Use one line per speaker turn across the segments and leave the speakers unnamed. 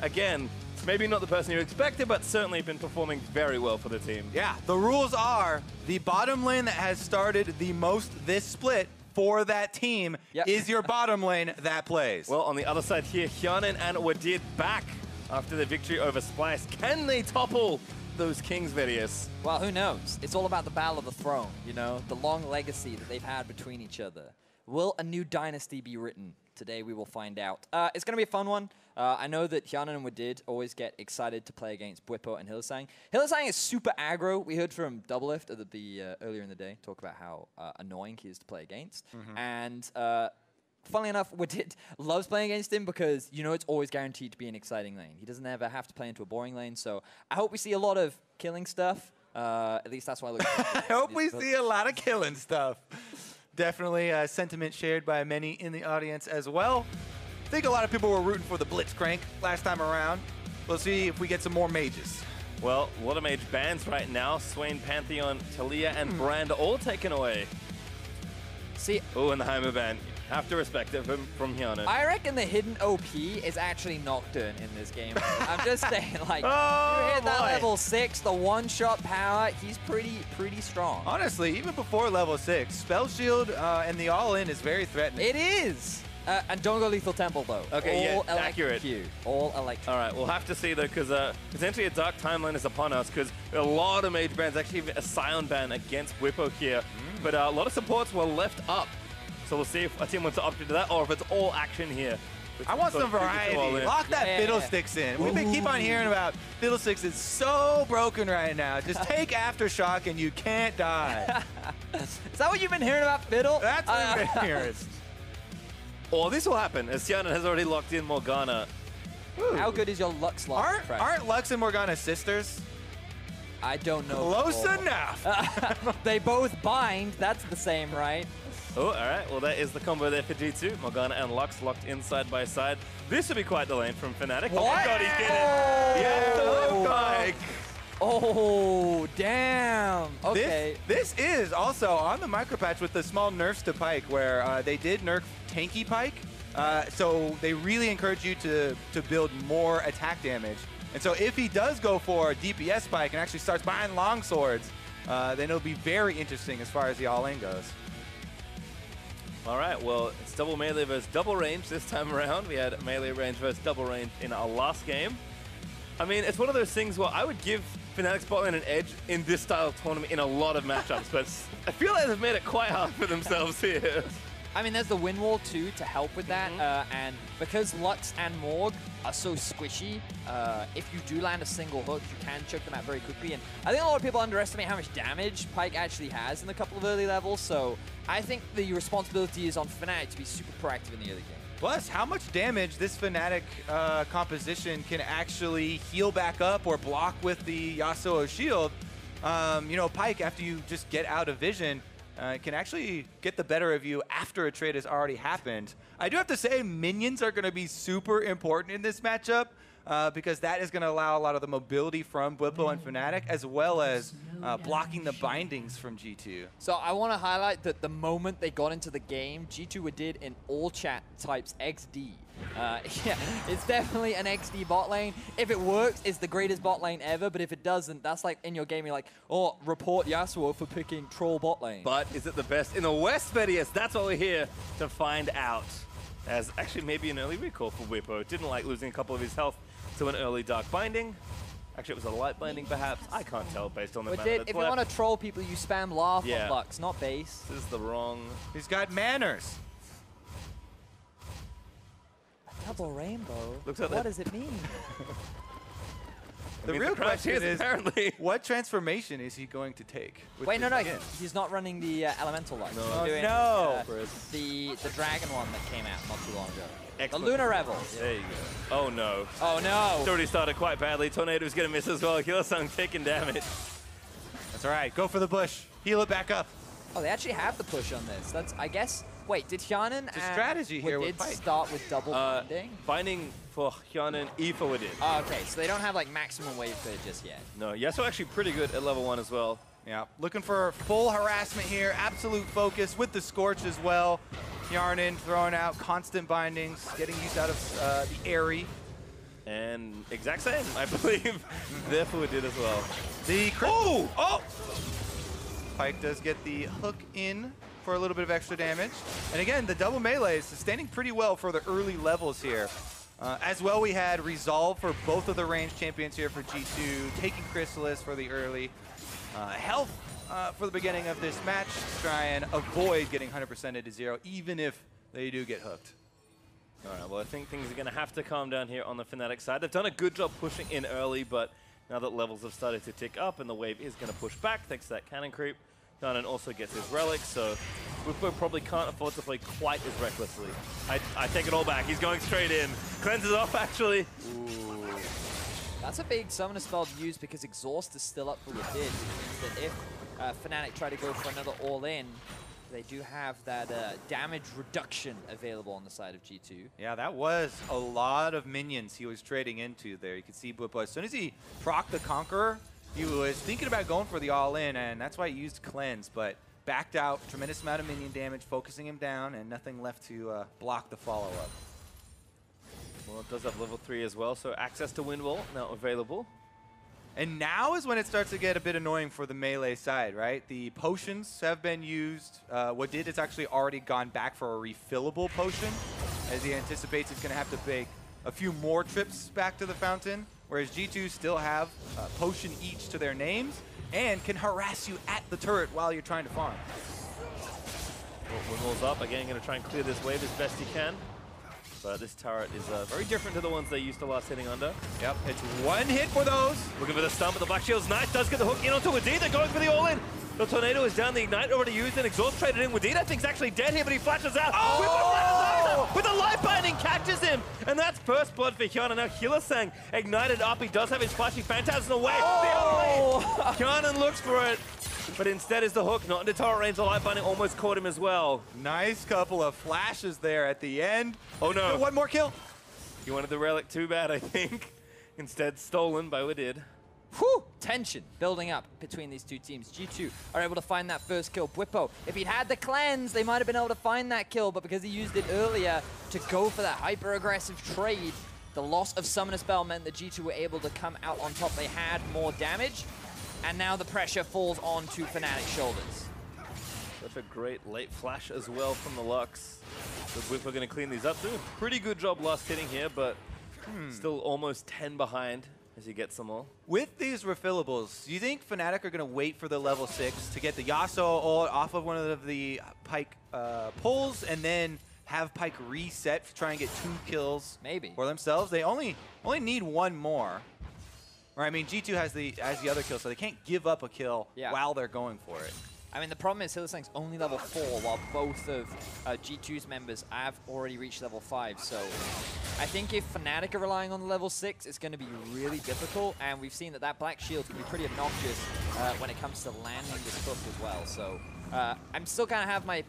again, maybe not the person you expected, but certainly been performing very well for the team.
Yeah, the rules are the bottom lane that has started the most this split for that team is your bottom lane that plays.
Well, on the other side here, Hjarnan and Wadid back after the victory over Splyce. Can they topple those kings, Vedius?
Well, who knows? It's all about the battle of the throne, you know, the long legacy that they've had between each other. Will a new dynasty be written? Today we will find out. It's going to be a fun one. I know that Hjarnan and Wadid always get excited to play against Bwipo and Hylissang. Hylissang is super aggro. We heard from Doublelift earlier in the day talk about how annoying he is to play against. And funnily enough, Wadid loves playing against him because, you know, it's always guaranteed to be an exciting lane. He doesn't ever have to play into a boring lane. So I hope we see a lot of killing stuff. At least that's why I look
I hope we see a lot of killing stuff. Definitely a sentiment shared by many in the audience as well. I think a lot of people were rooting for the Blitzcrank last time around. We'll see if we get some more mages.
Well, a lot of mage bans right now. Swain, Pantheon, Talia, and Brand all taken away.
See,
oh, and the Heimer ban. Have to respect it from Hjarnan.
I reckon the hidden OP is actually Nocturne in this game. I'm just saying, like,
oh,
you hit that level 6, the one-shot power, he's pretty strong.
Honestly, even before level 6, Spell Shield and the all-in is very threatening.
It is! And don't go Lethal Temple, though.
Okay,
all
yeah, accurate.
All electric.
All right, we'll have to see, though, because potentially a dark timeline is upon us, because a lot of mage bans, actually a Scion ban against Bwipo here, but a lot of supports were left up. So we'll see if a team wants to opt into that, or if it's all action here.
I want some variety. Lock that Fiddlesticks in. We've been keep on hearing about Fiddlesticks is so broken right now. Just take Aftershock and you can't die.
Is that what you've been hearing about Fiddle?
That's what I've been hearing.
Or this will happen, as Hjarnan has already locked in Morgana.
Ooh. How good is your Lux lock?
Aren't Lux and Morgana sisters?
I don't know.
Close enough.
They both bind. That's the same, right?
Oh, all right. Well, that is the combo there for G2. Morgana and Lux locked in side by side. This would be quite the lane from Fnatic.
What?
Oh my god, he did it! Yeah, Pyke.
Oh, damn. Okay.
This is also on the micro patch with the small nerfs to Pyke, where they did nerf tanky Pyke. So they really encourage you to build more attack damage. And so if he does go for a DPS Pyke and actually starts buying long swords, then it'll be very interesting as far as the all-in goes.
All right, well, it's double melee versus double range this time around. We had melee range versus double range in our last game. I mean, it's one of those things where I would give Fnatic's bot lane an edge in this style of tournament in a lot of matchups, but I feel like they've made it quite hard for themselves here.
I mean, there's the win wall too to help with that, and because Lux and Morg are so squishy, if you do land a single hook, you can choke them out very quickly. And I think a lot of people underestimate how much damage Pyke actually has in a couple of early levels. So I think the responsibility is on Fnatic to be super proactive in the early game.
Plus, how much damage this Fnatic composition can actually heal back up or block with the Yasuo shield. You know, Pyke, after you just get out of vision, can actually get the better of you after a trade has already happened. I do have to say, minions are going to be super important in this matchup because that is going to allow a lot of the mobility from Bwipo and Fnatic, as well as blocking the bindings from G2.
So I want to highlight that the moment they got into the game, G2 did in all chat types XD. Yeah, it's definitely an XD bot lane. If it works, it's the greatest bot lane ever, but if it doesn't, that's like in your game, you're like, oh, report Yasuo for picking troll bot lane.
But is it the best in the West, Vedius? That's what we're here to find out. As actually maybe an early recall for Bwipo. Didn't like losing a couple of his health to an early dark binding. Actually, it was a light binding, perhaps. I can't tell based on the mana that's
if you want to troll people, you spam laugh on Lux, not base.
This is the wrong...
He's got manners.
Double rainbow?
Looks like
what does it mean?
The real question is,
apparently,
what transformation is he going to take?
Wait, no, he's not running the elemental one.
No.
He's doing,
no.
The dragon one that came out not too long ago.
Excellent.
The Lunar Revel.
There you go. Oh no.
Oh no.
It's already started quite badly. Tornado's going to miss as well. Hylissang taking damage.
That's all right. Go for the bush. Heal it back up.
Oh, they actually have the push on this. That's, I guess. Wait, did Hjarnan
and strategy here with Pyke
start with double binding?
Binding for Hjarnan, E for Wadid.
Oh, okay, so they don't have like maximum wave clear just yet.
No, Yasuo actually pretty good at level 1 as well.
Yeah, looking for full harassment here, absolute focus with the Scorch as well. Hjarnan throwing out constant bindings, getting used out of the Airy.
And exact same, I believe. Therefore, it did as well.
The oh! Pyke does get the hook in for a little bit of extra damage. And again, the double melee is sustaining pretty well for the early levels here. As well, we had Resolve for both of the range champions here for G2, taking Chrysalis for the early health for the beginning of this match to try and avoid getting 100% into 0, even if they do get hooked.
All right, well, I think things are going to have to calm down here on the Fnatic side. They've done a good job pushing in early, but now that levels have started to tick up and the wave is going to push back thanks to that cannon creep, Hjarnan also gets his relic, so Bwipo probably can't afford to play quite as recklessly. I take it all back. He's going straight in. Cleanses off, actually.
Ooh. That's a big summoner spell to use because Exhaust is still up for Wadid, which means that if Fnatic try to go for another all-in, they do have that damage reduction available on the side of G2.
Yeah, that was a lot of minions he was trading into there. You can see Bwipo, as soon as he procced the Conqueror, he was thinking about going for the all-in, and that's why he used Cleanse, but backed out, tremendous amount of minion damage, focusing him down, and nothing left to block the follow-up.
Well, it does have level 3 as well, so access to Wind Wall now available.
And now is when it starts to get a bit annoying for the melee side, right? The potions have been used. Wadid has actually already gone back for a refillable potion, as he anticipates he's going to have to make a few more trips back to the fountain, whereas G2 still have a potion each to their names and can harass you at the turret while you're trying to farm.
Well, Windwall's up. Again, going to try and clear this wave as best he can. But this turret is very different to the ones they used to last hitting under.
Yep, it's one hit for those.
Looking for the stun, but the Black Shield's nice. Does get the hook in onto Wadid. They're going for the all-in. The Tornado is down. The Ignite already used and Exhaust traded in. Wadid, I think, is actually dead here, but he flashes out.
Oh!
With a life binding, catches him. And that's first blood for Hjarnan. Now Hylissang ignited up. He does have his flashing Phantasm away.
Oh!
Hjarnan looks for it, but instead is the hook. Not into turret range. The life binding almost caught him as well.
Nice couple of flashes there at the end.
Oh no.
One more kill.
He wanted the relic too bad, I think. Instead, stolen by Wadid.
Whew! Tension building up between these two teams. G2 are able to find that first kill. Bwipo, if he'd had the cleanse, they might have been able to find that kill, but because he used it earlier to go for that hyper-aggressive trade, the loss of Summoner Spell meant that G2 were able to come out on top. They had more damage, and now the pressure falls onto Fnatic's shoulders.
Such a great late flash as well from the Lux. The Bwipo are going to clean these up. Doing a pretty good job last hitting here, but still almost 10 behind as he gets some more.
With these refillables, do you think Fnatic are going to wait for the level 6 to get the Yasuo ult off of one of the Pyke pulls and then have Pyke reset to try and get 2 kills
Maybe
for themselves? They only need one more. Or I mean, G2 has the other kill, so they can't give up a kill while they're going for it.
I mean, the problem is Hylissang's only level 4, while both of G2's members have already reached level 5. So I think if Fnatic are relying on the level 6, it's going to be really difficult. And we've seen that Black Shield can be pretty obnoxious when it comes to landing this hook as well. So I'm still going to have my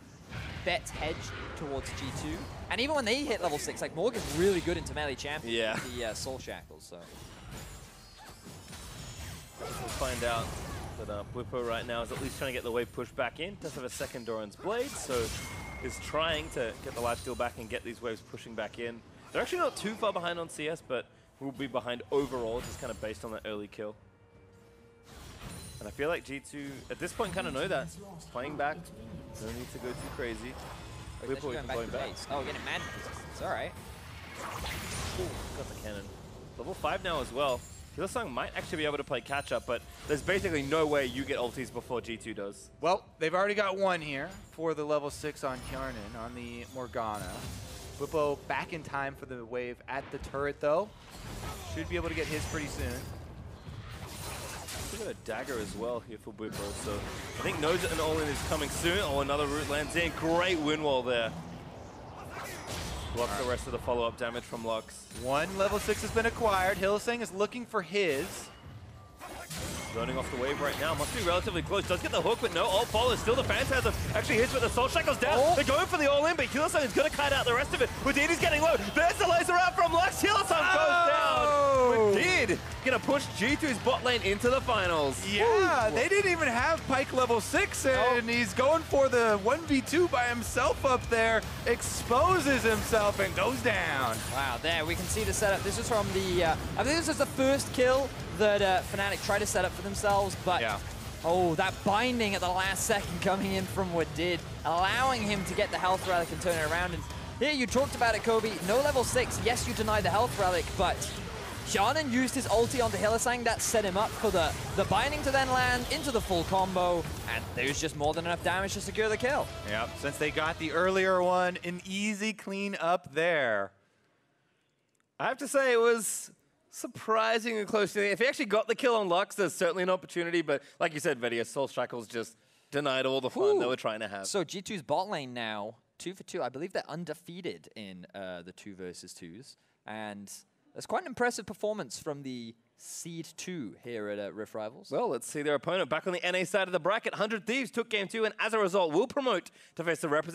bets hedged towards G2. And even when they hit level 6, like Morgan's really good into melee champion with the Soul Shackles. So
we'll find out. But Bwipo right now is at least trying to get the wave pushed back in. Does have a second Doran's Blade, so is trying to get the lifesteal back and get these waves pushing back in. They're actually not too far behind on CS, but will be behind overall, just kind of based on that early kill. And I feel like G2, at this point, kind of know that. Playing back, no need to go too crazy.
Bwipo going back to base. Oh, getting mad resistance. All right.
Ooh, got the cannon. Level 5 now as well. Hylissang might actually be able to play catch-up, but there's basically no way you get ultis before G2 does.
Well, they've already got one here for the level 6 on Hjarnan, on the Morgana. Bwipo back in time for the wave at the turret, though. Should be able to get his pretty soon.
We got a dagger as well here for Bwipo, so I think knows that an all-in is coming soon. Oh, another root lands in. Great wind wall there. Blocks the rest of the follow-up damage from Lux.
One level 6 has been acquired. Hylissang is looking for his.
Running off the wave right now. Must be relatively close. Does get the hook, but no ult follows. Still the Phantasm. Actually hits with the Soul Shackles down.
Oh.
They're going for the all-in, but Hylissang is going to kite out the rest of it. Wadid is getting low. There's the laser out from Lux. Hylissang goes down. Wadid Wadid gonna push G2's bot lane into the finals.
Yeah, they didn't even have Pyke level 6, and he's going for the 1v2 by himself up there, exposes himself, and goes down.
Wow, there we can see the setup. This is from the, I think this is the first kill that Fnatic tried to set up for themselves, but
Yeah.
oh, that binding at the last second coming in from Wadid, allowing him to get the health relic and turn it around. And here, you talked about it, Kobe. No level 6. Yes, you denied the health relic, but Hjarnan used his ulti onto Hylissang. That set him up for the binding to then land into the full combo, and there's just more than enough damage to secure the kill.
Yep, since they got the earlier one, an easy clean up there.
I have to say it was surprisingly close. If he actually got the kill on Lux, there's certainly an opportunity, but like you said, Vedius, Soul Shackles just denied all the fun they were trying to have.
So G2's bot lane now, 2 for 2. I believe they're undefeated in the 2 versus 2s, and that's quite an impressive performance from the Seed 2 here at Rift Rivals.
Well, let's see their opponent back on the NA side of the bracket. 100 Thieves took game 2, and as a result will promote to face the representative